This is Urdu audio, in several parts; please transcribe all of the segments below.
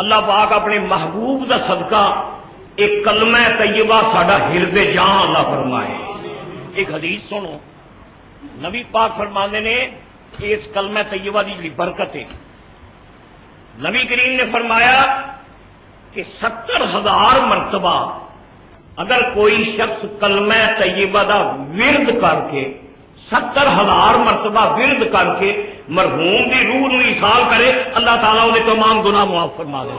اللہ پاک اپنے محبوب دا صدقہ ایک کلمہ طیبہ ساڈا ہرد جان اللہ فرمائے. ایک حدیث سنو، نبی پاک فرمانے نے کہ اس کلمہ طیبہ دی جڑی برکت ہے، نبی کریم نے فرمایا کہ 70,000 مرتبہ اگر کوئی شخص کلمہ طیبہ دا ورد کر کے 70,000 مرتبہ ورد کر کے مرحوم دی روح نو ایصال کرے، اللہ تعالیٰ انہیں تمام گناہ معاف فرما دے.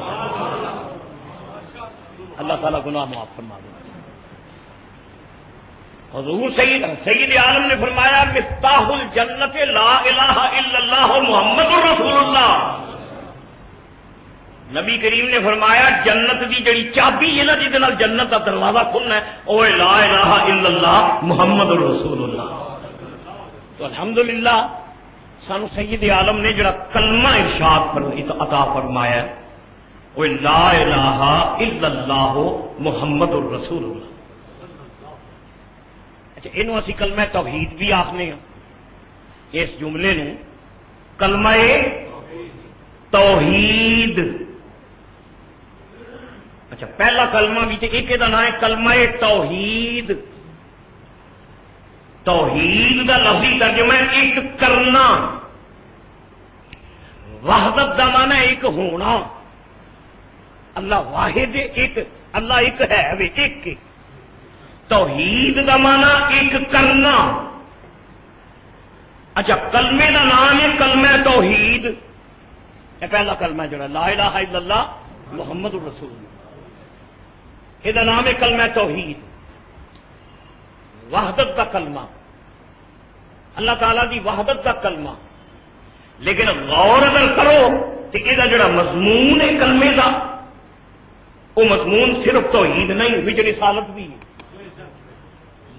اللہ تعالیٰ گناہ معاف فرما دے. حضور سید عالم نے فرمایا مفتاح الجنت لا الہ الا اللہ محمد رسول اللہ. نبی کریم نے فرمایا جنت دی جڑی چابی ہے نا جہدے نال جنت کا دروازہ کھلنا ہے وہ لا الہ الا اللہ محمد رسول اللہ. تو الحمدللہ سانو سید عالم نے جڑا کلمہ ارشاد عطا فرمایا ہے وہ لا الہ الا اللہ محمد رسول اللہ. اچھا اینو اسی کلمہ توحید بھی آخنے ہیں. اس جملے نو کلمہ توحید. اچھا پہلا کلمہ بھی ایک دا نام ہے کلمہ توحید. توحید دا لفظی ترجمہ ہے ایک کرنا، وحدت دا معنی ہے ایک ہونا. اللہ واحد ایک، اللہ ایک ہے وہ ایک. توحید دا معنی ایک کرنا. اچھا کلمے دا نام ہے کلمہ توحید. یہ پہلا کلمہ جڑا لا الہ الا اللہ محمد رسول اللہ، یہ نام ہے کلمہ توحید، وحدت کا کلمہ، اللہ تعالیٰ دی وحدت کا کلمہ. لیکن غور اگر کرو تو یہ جڑا مضمون ہے کلمے کا وہ مضمون صرف توحید نہیں، وچ رسالت بھی ہے.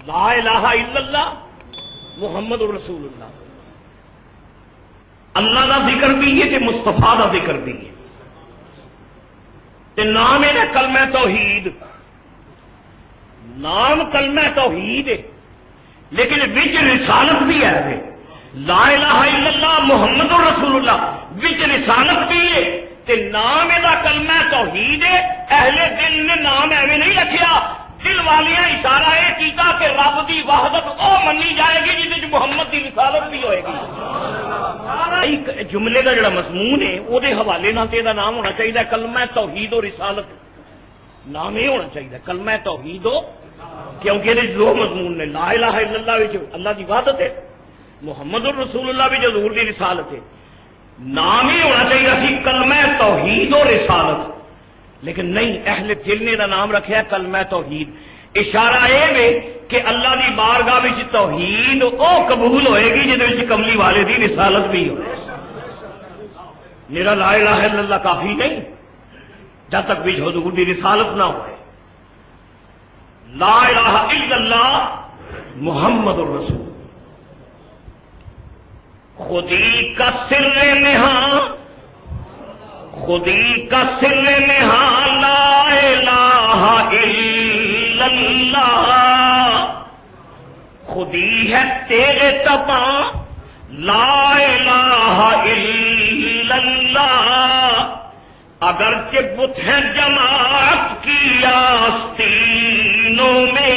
لا الہ الا اللہ محمد رسول اللہ، اللہ کا ذکر بھی ہے کہ مصطفیٰ کا ذکر بھی ہے. نام ہے نا کلمہ توحید، نام کلمہ توحید ہے لیکن وچ رسالت بھی ہے. لا الہ الا اللہ محمد رسول اللہ وچ رسالت بھی ہے تے نام دا کلمہ توحید ہے. اہل دل نے نام ایویں نہیں رکھیا، دل والیاں اشارہ یہ کیتا کہ رب دی وحدت او منی جائے گی جس محمد دی رسالت بھی ہوئے گی. ایک جملے کا جڑا مضمون ہے وہ دے حوالے نال تے دا نام ہونا چاہیے کلمہ توحید و رسالت. نام یہ ہونا چاہیے کلمہ توحید و، کیونکہ یہ دو مضمون نے، لا الہ الا اللہ وچ اللہ دی وحدت ہے، محمد الرسول اللہ وچ حضور دی رسالت ہے. نام ہی ہونا چاہیے سی کلمہ توحید و رسالت، لیکن نہیں، اہل دل نے دا نام رکھا کلمہ توحید. اشارہ ہے کہ اللہ دی بارگاہ وچ توحید او قبول ہوئے گی جہدے وچ کملی والے دی رسالت بھی ہو. میرا لا الہ الا اللہ کافی نہیں جب تک بھی حضور دی رسالت نہ ہوئے. لا الہ الا اللہ محمد الرسول. خودی کا سر نہاں، خودی کا سر نہاں لا الہ الا اللہ. خودی ہے تیرے تپاں لا الہ الا اللہ. اگرچہ بت ہے جماعت کی آستینوں میں،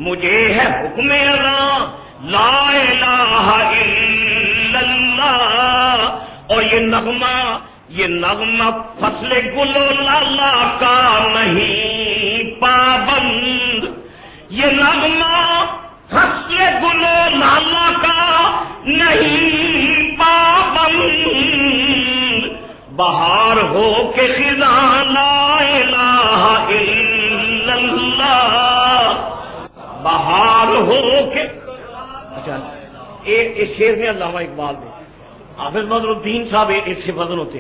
مجھے ہے حکم اذاں لا الہ الا اللہ. اور یہ نغمہ فصل گل و لالا کا نہیں پابند. یہ نغمہ فصل گل و لالا کا نہیں پابند. بہار ہو کے خزاں لا الہ الا اللہ. بہار ہو کے، اچھا یہ شعر میں علامہ اقبال دے، حافظ بدر الدین صاحب اس سے وزن ہوتے.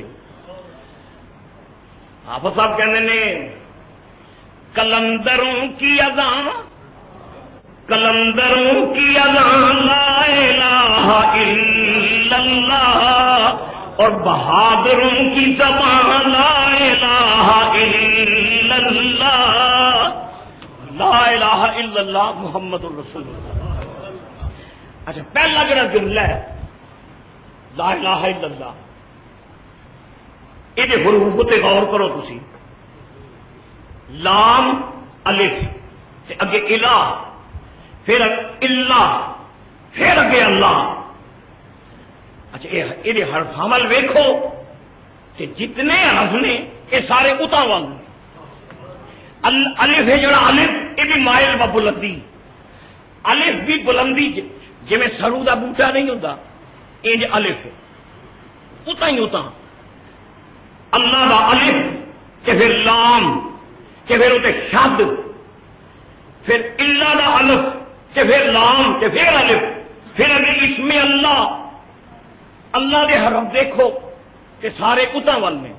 حافظ صاحب کہنے نے قلندروں کی اذان، قلندروں کی اذان لا الہ الا اللہ. اور بہادروں کی زبان لا الہ الا اللہ. لا الہ الا اللہ محمد الرسول اللہ. اچھا پہلا جڑا جملہ ہے لا الہ الا اللہ، یہ حروف تے غور کرو تسی، لام الف تے اگے الہ، پھر اللہ، پھر اگے اللہ۔ اچھا یہ حرف عمل ویکھو کہ جتنے حرف نے یہ سارے اتاں وال نے۔ الف ہے جڑا الف یہ بھی مائل و بلندی، الف بھی بلندی جی میں سرو دا بوٹا نہیں ہوتا انج الف ہے اتاں ہی اتاں۔ اللہ دا الف کہ پھر لام کہ پھر اتنے شد، پھر اللہ دا الف کہ پھر لام کہ پھر الف، پھر اگے اسم اللہ۔ اللہ دے حرف دیکھو کہ سارے اتاں وال نے۔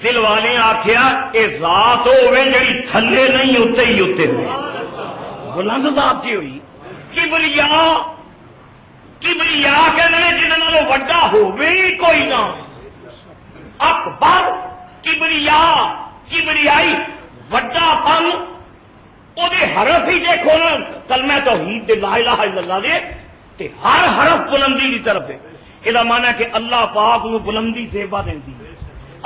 دل والے آخیا یہ ذات ہوئے جی تھلے نہیں اتنے ہی اتنے ہوئے، بلند ذات کی ہوئی۔ کبریا کبریا کہنے جنہوں وڈا ہوئے ہی کوئی نہ، اکبر کبریا کبریائی وڈا پن وہ حرف ہی دیکھو نا، کلمہ توحید دے لا الہ الا اللہ دے تے ہر حرف بلندی کی طرف ہے۔ یہ مانا کہ اللہ پاک نو بلندی زیبا دیندی ہے،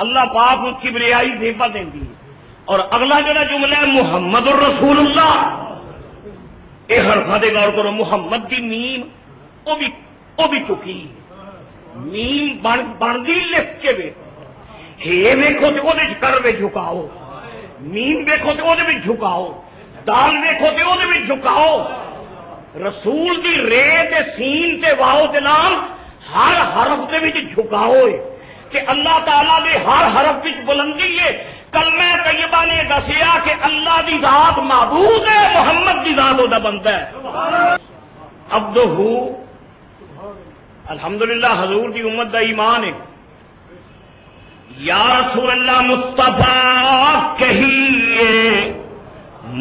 اللہ پاک نو کبریائی زیبا دیندی ہے۔ اور اگلا جڑا جملہ ہے محمد الرسول اللہ، یہ حرفاں دے غور کرو، محمد دی میم وہ بھی چکی، میم بندی لکھ کے ویکھو تے وہ کر وے جھکاؤ، میم ویکھو تے وہ جھکاؤ، دال ویکھو تے وہ جھکاؤ۔ رسول دی رے تے سین تے واؤ تے لام ہر حرف دے وچ جھکاؤ ہے کہ اللہ تعالیٰ دے ہر حرف وچ بلندی ہے۔ کلمہ طیبہ نے دسیا کہ اللہ دی ذات معبود ہے، محمد دی ذات دا بندہ ہے۔ عبدہ، الحمدللہ حضور دی امت دا ایمان ہے۔ یا رسول اللہ مصطفیٰ کہیے،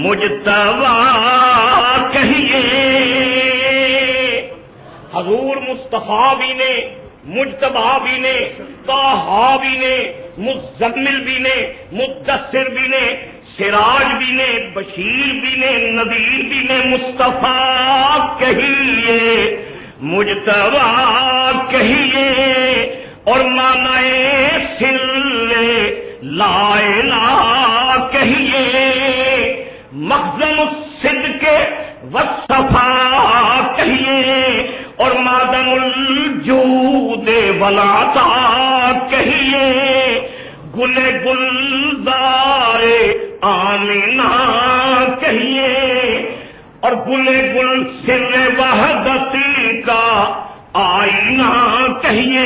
مجتبیٰ کہیے۔ حضور مصطفیٰ بھی نے، مجتبیٰ بھی نے، طٰہٰ بھی نے، مزمل بھی نے، مدثر بھی نے، سراج بھی نے، بشیر بھی نے، نذیر بھی نے۔ مصطفیٰ کہیے، مجتبیٰ کہیے، اور معنی سلے لا الہ کہیے۔ مخزن الصدق والصفا کہیے، اور معدن الجود والعطا کہیے۔ گل گلزار آمینہ کہیے، اور گل گل سر وحدتی کا آئینہ کہیے۔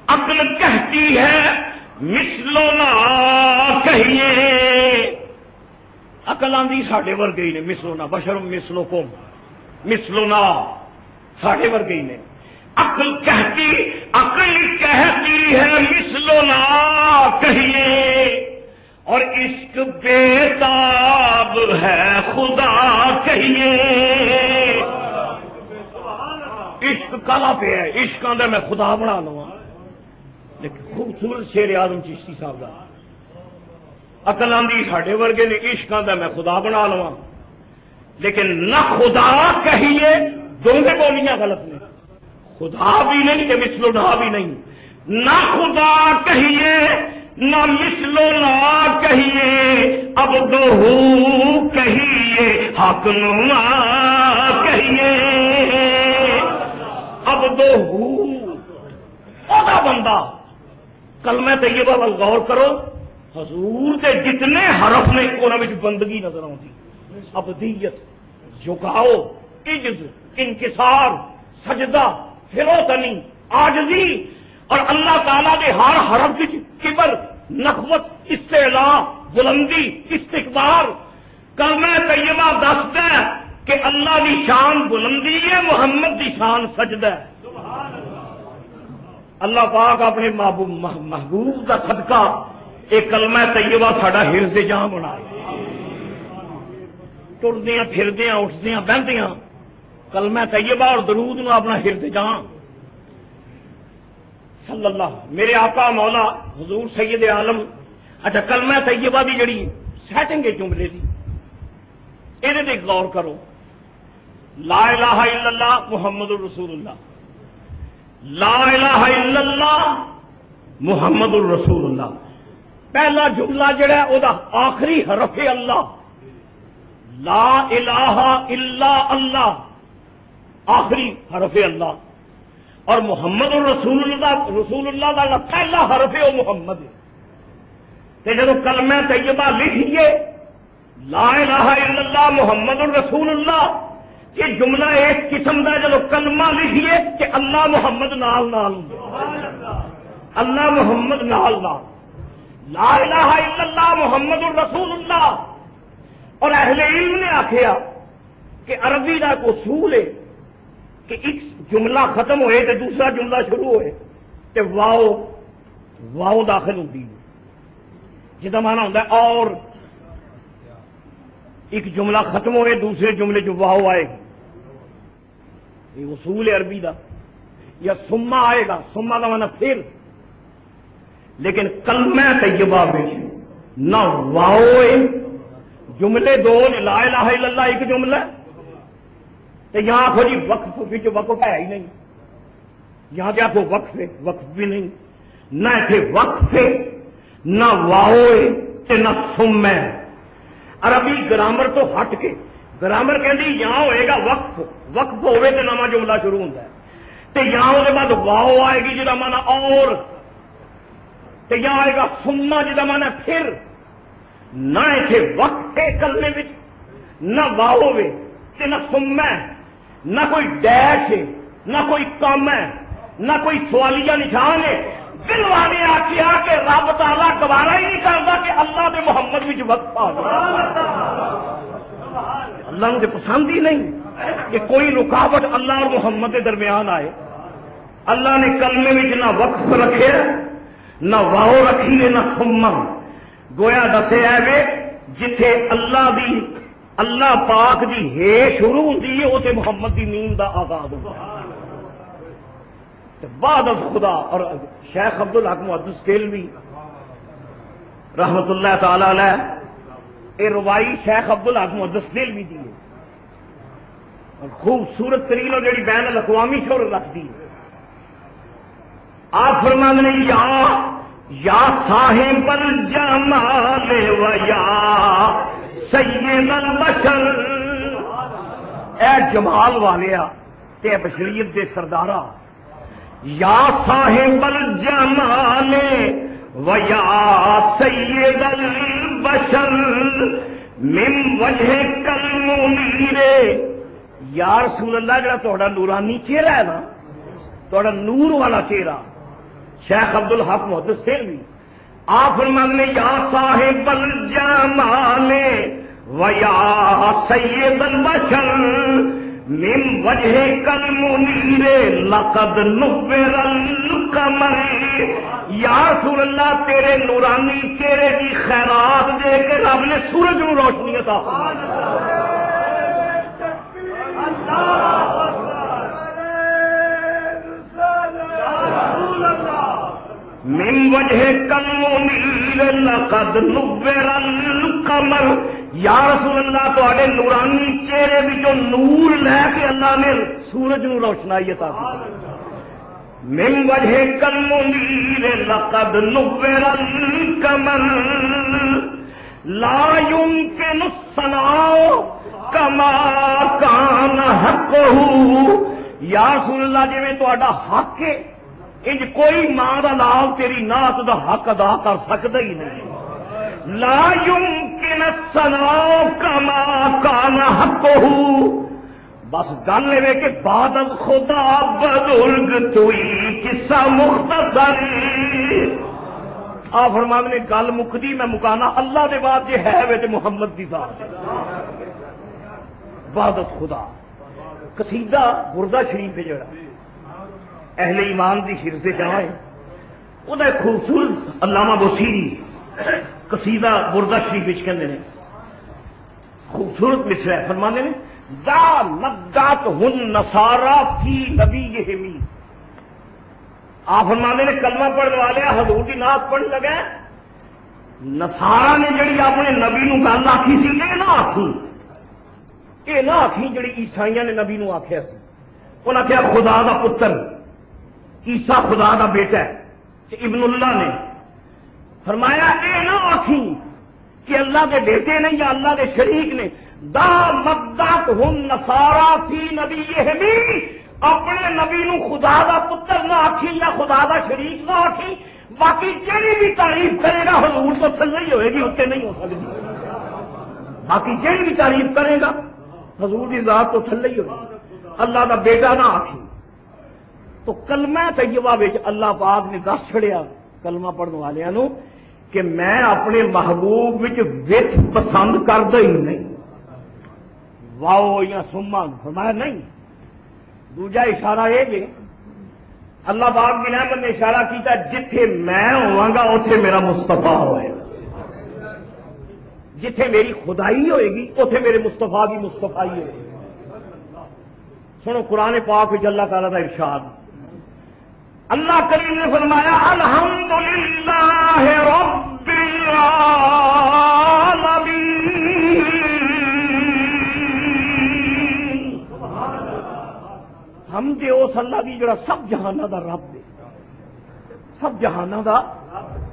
عقل کہتی ہے مثلنا کہیے، عقل آندی ساڈے ورگے ہی نے، مثلنا بشر مثلکم، مثلنا ساڈے ورگے ہی نے۔ عقل کہتی ہے مثلنا کہیے، اور عشق بےتاب ہے خدا کہیے۔ عشق کالا پہ ہے، عشق آدھا میں خدا بنا لوا، لیکن خوبصورت شیر اعظم چشتی صاحب کا۔ عقل آندی ساڈے ورگے نے، عشق آدھا میں خدا بنا لوا، لیکن نہ خدا کہیے، دونوں بولیاں غلط نے، خدا بھی نہیں کہ مثلنا بھی نہیں۔ نہ خدا کہیے نہ مثلنا کہیے، عبدہ کہیے، حق نما کہیے۔ عبدہ اودا بندہ، کلمہ طیبہ وال غور کرو، حضور کے جتنے حرف نے انہاں وچ بندگی نظر آتی، عبدیت، جھکاؤ، عجز، انکسار، سجدہ، فروتنی، عاجزی، اور اللہ تعالیٰ کے ہر حرف وچ کبر، نخوت، استعلاء، بلندی، استکبار۔ کلمہ طیبہ دستا ہے کہ اللہ دی شان بلندی ہے، محمد دی شان سجدہ ہے۔ اللہ پاک اپنے محبوب کا صدقہ ایک کلمہ طیبہ ساڈا حرز جاں بنائے، ٹردیاں پھردیاں اٹھدیاں بہندیاں کلمہ طیبہ اور درود نو اپنا حرز جاں صلی اللہ میرے آقا مولا حضور سید عالم۔ اچھا کلمہ طیبہ دی جڑی سیٹنگ ہے جملے دی، یہ غور کرو، لا الہ الا اللہ محمد الرسول اللہ، لا الہ الا اللہ محمد الرسول اللہ. پہلا جملہ جڑا ہے وہ آخری حرف ہے اللہ. لا الہ الا اللہ آخری حرف اللہ. اور محمد الرسول اللہ کا پہلا حرف ہے وہ محمد ہے. کہ جب کلمہ طیبہ لکھیے لا الہ الا اللہ محمد الرسول اللہ یہ جملہ ایک قسم کا جب کلمہ لکھیے کہ اللہ محمد نال نال اللہ محمد نال نال لا الہ الا اللہ محمد الرسول اللہ. اور اہل علم نے آخیا کہ عربی کا ایک اصول ہے کہ ایک جملہ ختم ہوئے تو دوسرا جملہ شروع ہوئے تو واؤ داخل ہوتی ہے جدا مانا ہوتا ہے. اور ایک جملہ ختم ہوئے دوسرے جملے جو واؤ آئے گی یہ اصول ہے عربی کا. یا سما آئے گا سما کا مانا پھر. لیکن کلمہ طیبہ میں نہ واؤ ہے جملے دو لا الہ الا اللہ ایک جملہ تو یہاں آخو جی وقف وقف ہے ہی نہیں. یہاں پہ آخو وقف ہے وقف بھی نہیں. نہ اتنے وقف ہے نہ واؤ ہے نہ سم ہے. عربی گرامر تو ہٹ کے گرامر کہندی یہاں ہوئے گا وقف وقف ہوئے تو نواں جملہ شروع ہوتا ہے تو یہاں اس کے بعد واؤ آئے گی جہاں مانا اور تو یہاں آئے گا سما جہاں مانا پھر. نہ اتنے وقت ہے کلمے میں نہ واؤ ہے نہ سم ہے نہ کوئی ڈیش ہے نہ کوئی کم ہے نہ کوئی سوالیہ نشان ہے. دل والے آخیا کہ رب تعالیٰ گوارا ہی نہیں کرتا کہ اللہ دے محمد بھی وقت آ جائے. اللہ مجھے پسند ہی نہیں کہ کوئی رکاوٹ اللہ اور محمد کے درمیان آئے. اللہ نے کلمے میں نہ وقف رکھے نہ واؤ رکھی ہے نہ سما. گویا دسے ہے جتھے اللہ پاک دی ہے شروع ہوتی ہے اسے محمد دی نیند دا آغاز ہوتا ہے. بعد از خدا. اور شیخ عبد الحق محدث دہلوی رحمت اللہ تعالی علیہ یہ روائی شیخ عبد الحق محدث دہلوی دی ہے اور خوبصورت ترین اور جڑی بین الاقوامی شہرت رکھتی ہے. آپ فرماتے ہیں یا صاحب الجمال و یا سید البشر اے جمال والیا تے بشریت دے سردارا. یا صاحب الجمال و یا سید البشر من وجہ کالمنیر. یا رسول اللہ جڑا تہاڈا نورانی چہرہ ہے نا تہاڈا نور والا چہرہ شیخ عبد الحق محدث دہلوی آپ فرماتے ہیں یا صاحب الجمال و یا سید البشر من وجہ کالمنیر لقد نور القمر. یا رسول اللہ تیرے نورانی چہرے کی خیرات دے کے رب نے سورج کو روشنی عطا فرمائی. من وجہ کالمنیر لقد نور القمر. یا رسول اللہ تواڈے نورانی چہرے وچوں نور لے کے اللہ نے سورج نو روشنائی عطا کی. من وجہ کالمنیر لقد نور القمر لا يمكن الثناء كما كان حقه. یا رسول اللہ جویں تہاڈا حق ہے انج کوئی ماں دا لال تیری نعت دا حق ادا کر سکتا ہی نہیں. لا يمكن الثناء كما كان حقه. بس گل ہے کہ بعد از خدا بزرگ توئی قصہ مختصر. آپ فرماتے نے گل مکدی میں مکانا اللہ دے بعد یہ ہے وے تے محمد دی ذات بعد از خدا. قصیدہ بردہ شریف ہے جڑا اہل ایمان دی حرز جہاں ہے وہ خوبصورت علامہ بصیری قصیدہ بردہ شریف وچ کہندے نے خوبصورت مصرع فرماندے نے ذا نبدات ہن نصارا فی نبیہم. آپ فرماندے نے کلمہ پڑھنے والے حضور دی نعت پڑھن لگے نصارا نے جڑی اپنے نبی نو گل آکھی سی یہ نہ آخی جڑی عیسائیاں نے نبی نو آخیا سی. انہاں آخیا خدا دا پتر عیسیٰ خدا دا بیٹا ہے کہ ابن اللہ نے فرمایا اے نہ آکھی کہ اللہ کے بیٹے نے یا اللہ کے شریک نے، دا مدت ہم نصارا فی نبیہم، اپنے نبی نو خدا دا پتر نہ آکھی یا خدا دا شریک نہ آکھی، باقی جہی بھی تعریف کرے گا حضور تو تھلے ہی ہوئے گی، اتنے نہیں ہو سکتی۔ باقی جہی بھی تعریف کرے گا حضور کی ذات تو تھلے ہی ہوئے گی، اللہ دا بیٹا نہ آکھی۔ تو کلمہ طیبہ وچ اللہ پاک نے دس چھڑیا کلمہ پڑھنے والوں نو کہ میں اپنے محبوب وچ وچ پسند کردا ہی نہیں، واؤ یا سما، فرمایا نہیں۔ دوجا اشارہ یہ کہ اللہ پاک کی نعمت نے اشارہ کیتا جتھے میں ہواں گا اوتھے میرا مصطفیٰ ہوئے گا، جتھے میری خدائی ہوئے گی اوتھے میرے مصطفیٰ کی مصطفائی ہوئے گی۔ سنو قرآن پاک وچ اللہ تعالیٰ کا ارشاد، اللہ کریم نے فرمایا الحمدللہ رب العالمین، ہم دے اس اللہ دی جڑا سب جہانہ دا رب دے، سب جہانہ دا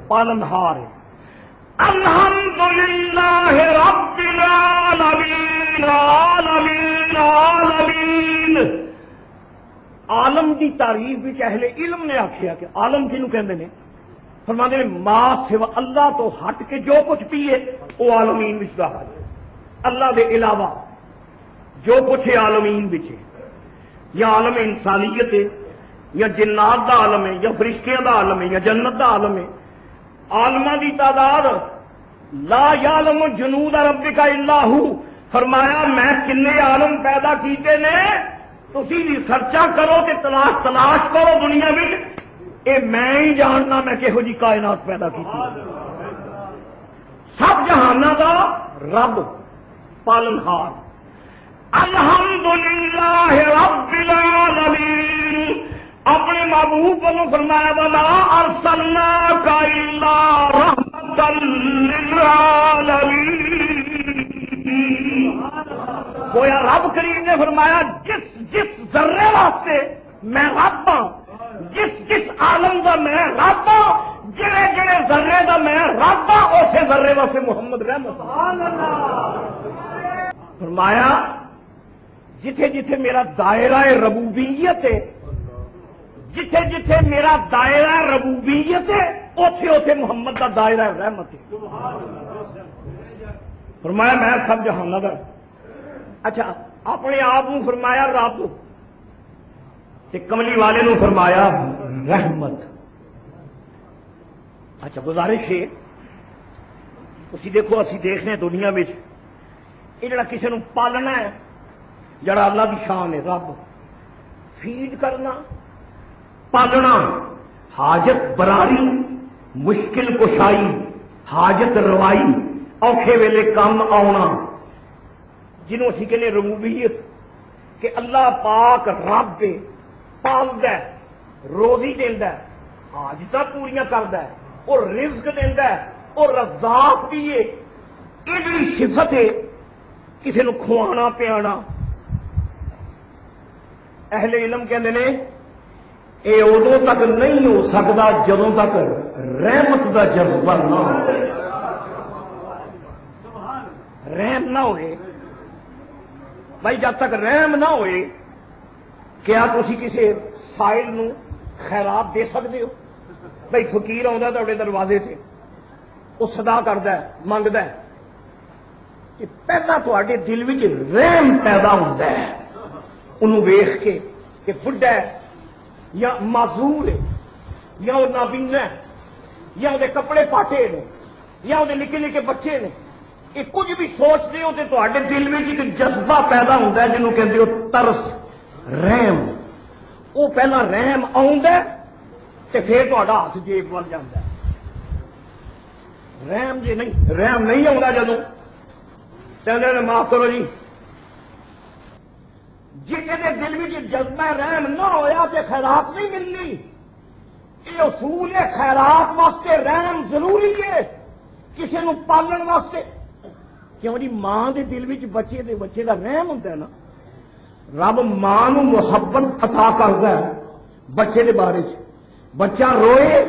پالنہار ہے۔ الحمدللہ رب العالمین، عالمین عالمین۔ عالم دی تعریف بھی اہل علم نے آخیا کہ عالم کنوں کہندے نے، فرماندے نے ما سوا اللہ تو ہٹ کے جو کچھ بھی ہے وہ عالمین وچ داخل ہے، اللہ دے علاوہ جو کچھ ہے عالمین وچ ہے، یا عالم انسانیت ہے یا جنات دا عالم ہے یا فرشتیاں دا عالم ہے یا جنت دا عالم ہے۔ عالماں دی تعداد لا یعلم جنود ربک الا ہو، فرمایا میں کنے عالم پیدا کیتے نے، تسی بھی سرچا کرو تے تلاش کرو دنیا میں، اے میں ہی جاننا میں کہو جی کائنات پیدا کی، سب جہانہ دا رب پالنہار۔ الحمدللہ رب العالمین، اپنے محبوب کو فرمایا وما ارسلناک الا رحمتا للعالمین۔ گویا رب کریم نے فرمایا جس جس ذرے واسطے میں رب ہوں، جس عالم دا میں رب ہوں، جڑے جڑے ذرے دا میں رب ہوں، اسے ذرے واسطے محمد رحمت فرمایا جتھے جتھے میرا دائرہ ربوبیت ہے، جتھے جتھے میرا دائرہ ربوبیت ہے اوتھے اوتھے محمد کا دائرہ رحمت ہے۔ فرمایا میں سب جہانہ دا۔ اچھا اپنے آپ کو فرمایا رب، تے کملی والے نو فرمایا رحمت۔ اچھا گزارش ہے، اسی دیکھو اسی دیکھنے ہیں دنیا میں یہ جڑا کسی نو پالنا ہے، جڑا اللہ کی شان ہے، رب فیڈ کرنا پالنا، حاجت براری، مشکل کشائی، حاجت روائی، اوکھے ویلے کام آنا، جنہوں اسی کہنے ربوبیت کہ اللہ پاک رب ہے، پالدا ہے، روزی دیندا ہے، حاجتاں پوریاں کردا ہے، اور رزق دیندا ہے، اور رزاق بھی ہے۔ یہ جڑی صفت ہے کسی نو کھوانا پیانا، اہل علم کہندے نے اے ادوں تک نہیں ہو سکتا جدوں تک رحمت دا جذبہ نہ ہو، رحم نہ ہوئے۔ بھائی جب تک رحم نہ ہوئے کیا تسی کسی سائل نو خیرات دے سکتے ہو؟ بھائی فقیر آندا تہاڈے دروازے تے، وہ صدا کردا ہے، منگدا ہے، کہ پہلا تہاڈے دل وچ رحم پیدا ہوندا ہے انہوں ویکھ کے کہ بڈھا ہے یا معذور ہے یا وہ نابینا ہے یا وہ کپڑے پاٹے نے یا وہ نکے نکے بچے نے، یہ کچھ بھی سوچتے ہو تو تہاڈے دل میں ایک جذبہ پیدا ہوتا ہے جنہوں کہتے ہو ترس، رحم۔ وہ پہلا رحم آوندا ہے تے پھر تہاڈا ہاتھ جیب ول جاندا ہے۔ رحم جی نہیں، رحم نہیں آوندا جدوں کہندے نے معاف کرو جی، جہے دل میں جذبہ رحم نہ ہویا تے خیرات نہیں ملنی۔ یہ اصول ہے، خیرات واسطے رحم ضروری ہے، کسی نو پالن واسطے۔ کیوں جی ماں دے دل وچ بچے دا رحم ہوتا ہے نا، رب ماں نو محبت عطا کردا ہے بچے دے بارے چ۔ بچہ روئے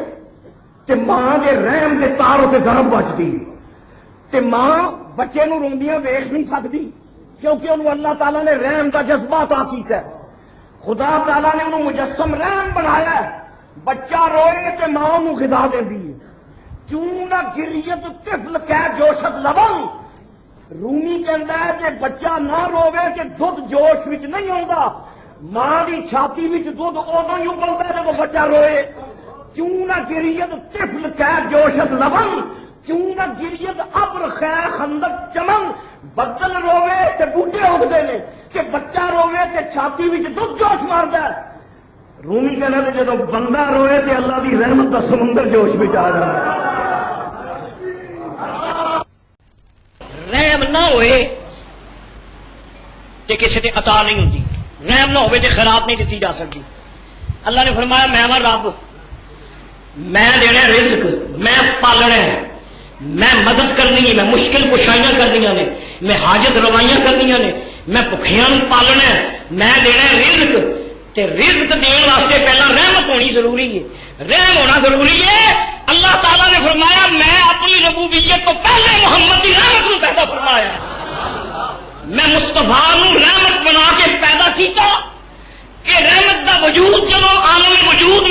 تے ماں دے رحم دے تار تے ضرب بچتی تے ماں بچے نو روندیاں ویکھ نہیں سکتی کیونکہ انہوں اللہ تعالیٰ نے رحم کا جذبہ عطا کیتا ہے. خدا تعالیٰ نے انہوں مجسم رحم بنایا ہے. بچہ روئے تے ماں انہوں غذا دیندی ہے. کیوں نہ گریت طفل کہہ جوشت لبن. رومی کہندا ہے کہ بچہ نہ روے کہ دودھ جوش وچ نہیں آوندا. ماں دی چھاتی وچ دودھ ادوں ہی ابلدا ہے جب بچہ روئے. کیوں نہ گریت طفل کہہ جوشت لبن. کیوں نہ گریت ابر خیر خندق چمن. بدل روے تے بوٹے اگتے ہیں کہ بچہ روے تے چھاتی وچ دودھ جوش ماردا ہے. رومی کہنا کہ جب بندہ روئے تے اللہ دی رحمت دا سمندر جوش وچ آ جائے. رحم نہ ہوئے تے کسی تے عطا نہیں ہوتی. رحم نہ ہوئے تے خیرات نہیں دیتی جا سکتی. اللہ نے فرمایا میں ہاں رب, میں دینا رزق, میں پالنا ہے, میں مدد کرنی ہے, میں مشکل کشائیاں کرنی نے, میں حاجت روائیاں کرنی نے, میں بھکھیاں پالنا ہے, میں دینا رزق. تے رزق دین واسطے پہلا رحمت ہونی ضروری ہے, رحم ہونا ضروری ہے. اللہ تعالیٰ نے فرمایا میں اپنی ربوبیت کو پہلے محمد کی رحمت کو پیدا فرمایا. میں مصطفیٰ نو رحمت بنا کے پیدا کیتا کہ رحمت دا وجود جب عالم وجود